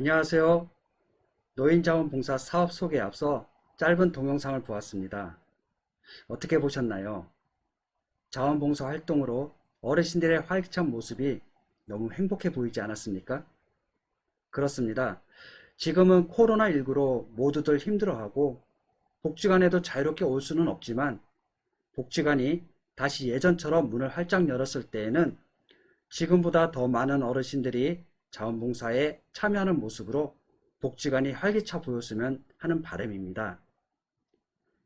안녕하세요. 노인자원봉사 사업 소개에 앞서 짧은 동영상을 보았습니다. 어떻게 보셨나요? 자원봉사 활동으로 어르신들의 활기찬 모습이 너무 행복해 보이지 않았습니까? 그렇습니다. 지금은 코로나19로 모두들 힘들어하고 복지관에도 자유롭게 올 수는 없지만 복지관이 다시 예전처럼 문을 활짝 열었을 때에는 지금보다 더 많은 어르신들이 자원봉사에 참여하는 모습으로 복지관이 활기차 보였으면 하는 바람입니다.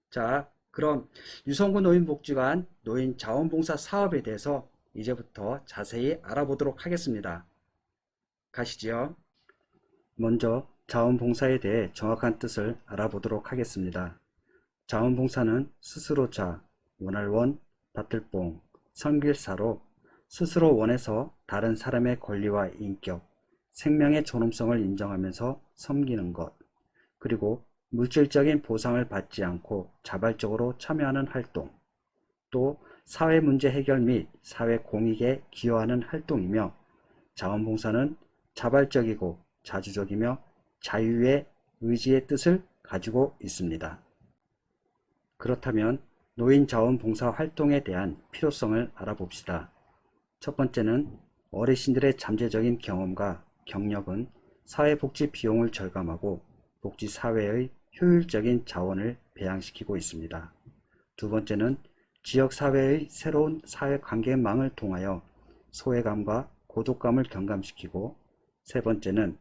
자, 그럼 유성구 노인복지관 노인자원봉사 사업에 대해서 이제부터 자세히 알아보도록 하겠습니다. 가시죠. 먼저 자원봉사에 대해 정확한 뜻을 알아보도록 하겠습니다. 자원봉사는 스스로 자, 원할원, 밭들뽕, 섬길사로 스스로 원해서 다른 사람의 권리와 인격, 생명의 존엄성을 인정하면서 섬기는 것, 그리고 물질적인 보상을 받지 않고 자발적으로 참여하는 활동, 또 사회 문제 해결 및 사회 공익에 기여하는 활동이며, 자원봉사는 자발적이고 자주적이며 자유의 의지의 뜻을 가지고 있습니다. 그렇다면 노인 자원봉사 활동에 대한 필요성을 알아봅시다. 첫 번째는 어르신들의 잠재적인 경험과 경력은 사회복지 비용을 절감하고 복지사회의 효율적인 자원을 배양시키고 있습니다. 두 번째는 지역사회의 새로운 사회관계망을 통하여 소외감과 고독감을 경감시키고, 세 번째는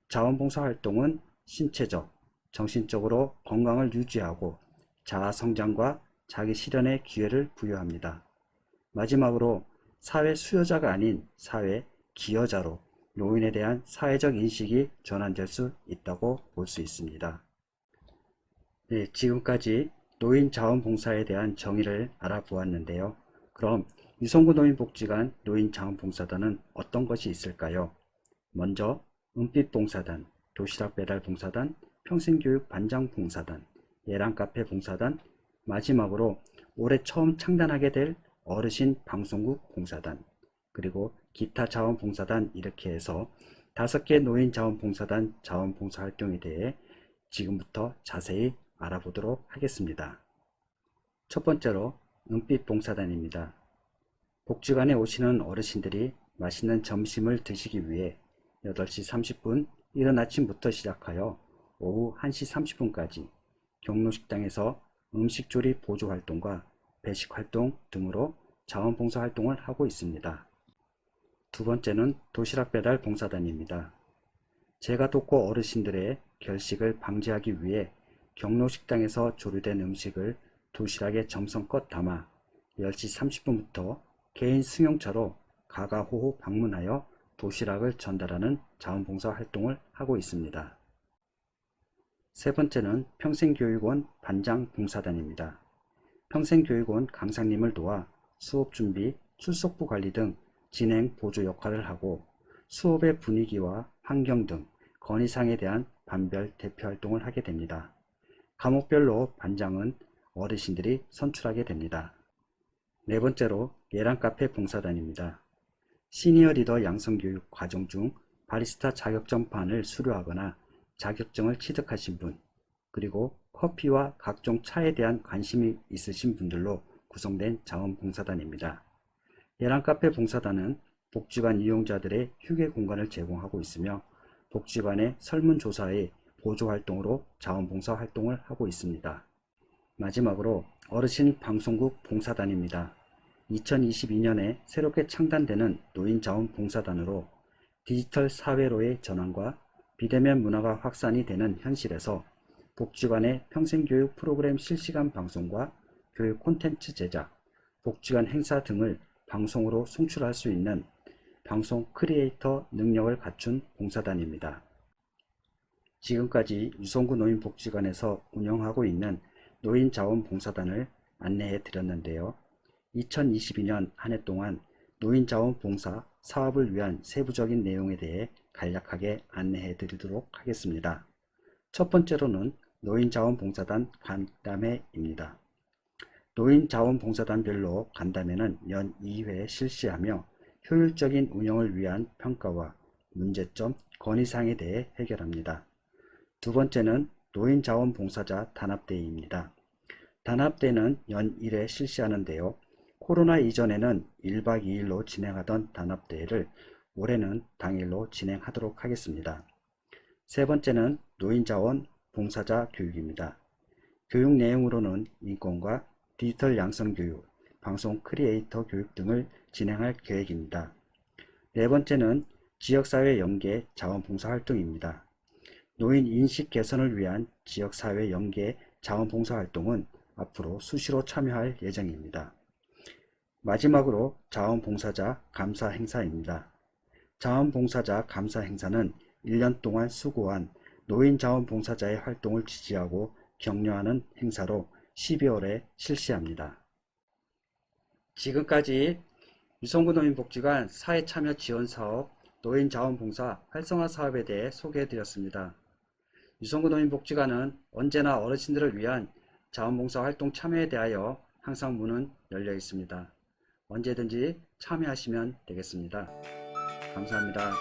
자원봉사 활동은 신체적, 정신적으로 건강을 유지하고 자아성장과 자기실현의 기회를 부여합니다. 마지막으로 사회 수요자가 아닌 사회 기여자로 노인에 대한 사회적 인식이 전환될 수 있다고 볼 수 있습니다. 네, 지금까지 노인 자원봉사에 대한 정의를 알아보았는데요. 그럼 유성구 노인복지관 노인자원봉사단은 어떤 것이 있을까요? 먼저 은빛봉사단, 도시락배달봉사단, 평생교육 반장봉사단, 예랑카페봉사단, 마지막으로 올해 처음 창단하게 될 어르신 방송국 봉사단, 그리고 기타 자원봉사단, 이렇게 해서 5개 노인 자원봉사단 자원봉사 활동에 대해 지금부터 자세히 알아보도록 하겠습니다. 첫 번째로 은빛봉사단입니다. 복지관에 오시는 어르신들이 맛있는 점심을 드시기 위해 8시 30분 이른 아침부터 시작하여 오후 1시 30분까지 경로식당에서 음식조리 보조활동과 배식활동 등으로 자원봉사 활동을 하고 있습니다. 두 번째는 도시락배달 봉사단입니다. 제가 돕고 어르신들의 결식을 방지하기 위해 경로식당에서 조리된 음식을 도시락에 정성껏 담아 10시 30분부터 개인 승용차로 가가호호 방문하여 도시락을 전달하는 자원봉사 활동을 하고 있습니다. 세 번째는 평생교육원 반장봉사단입니다. 평생교육원 강사님을 도와 수업 준비, 출석부 관리 등 진행 보조 역할을 하고 수업의 분위기와 환경 등 건의사항에 대한 반별 대표 활동을 하게 됩니다. 과목별로 반장은 어르신들이 선출하게 됩니다. 네 번째로 예랑카페 봉사단입니다. 시니어 리더 양성교육 과정 중 바리스타 자격증판을 수료하거나 자격증을 취득하신 분, 그리고 커피와 각종 차에 대한 관심이 있으신 분들로 구성된 자원봉사단입니다. 예랑카페 봉사단은 복지관 이용자들의 휴게 공간을 제공하고 있으며 복지관의 설문조사의 보조활동으로 자원봉사 활동을 하고 있습니다. 마지막으로 어르신 방송국 봉사단입니다. 2022년에 새롭게 창단되는 노인자원봉사단으로 디지털 사회로의 전환과 비대면 문화가 확산이 되는 현실에서 복지관의 평생교육 프로그램 실시간 방송과 교육 콘텐츠 제작, 복지관 행사 등을 방송으로 송출할 수 있는 방송 크리에이터 능력을 갖춘 봉사단입니다. 지금까지 유성구 노인복지관에서 운영하고 있는 노인자원봉사단을 안내해 드렸는데요. 2022년 한 해 동안 노인자원봉사 사업을 위한 세부적인 내용에 대해 간략하게 안내해 드리도록 하겠습니다. 첫 번째로는 노인자원봉사단 간담회입니다. 노인자원봉사단별로 간담회는 연 2회 실시하며 효율적인 운영을 위한 평가와 문제점, 건의사항에 대해 해결합니다. 두 번째는 노인자원봉사자 단합대회입니다. 단합대회는 연 1회 실시하는데요. 코로나 이전에는 1박 2일로 진행하던 단합대회를 올해는 당일로 진행하도록 하겠습니다. 세 번째는 노인자원 봉사자 교육입니다. 교육 내용으로는 인권과 디지털 양성 교육, 방송 크리에이터 교육 등을 진행할 계획입니다. 네 번째는 지역사회 연계 자원봉사 활동입니다. 노인 인식 개선을 위한 지역사회 연계 자원봉사 활동은 앞으로 수시로 참여할 예정입니다. 마지막으로 자원봉사자 감사 행사입니다. 자원봉사자 감사 행사는 1년 동안 수고한 노인 자원봉사자의 활동을 지지하고 격려하는 행사로 12월에 실시합니다. 지금까지 유성구 노인복지관 사회참여 지원사업 노인자원봉사 활성화 사업에 대해 소개해드렸습니다. 유성구 노인복지관은 언제나 어르신들을 위한 자원봉사 활동 참여에 대하여 항상 문은 열려 있습니다. 언제든지 참여하시면 되겠습니다. 감사합니다.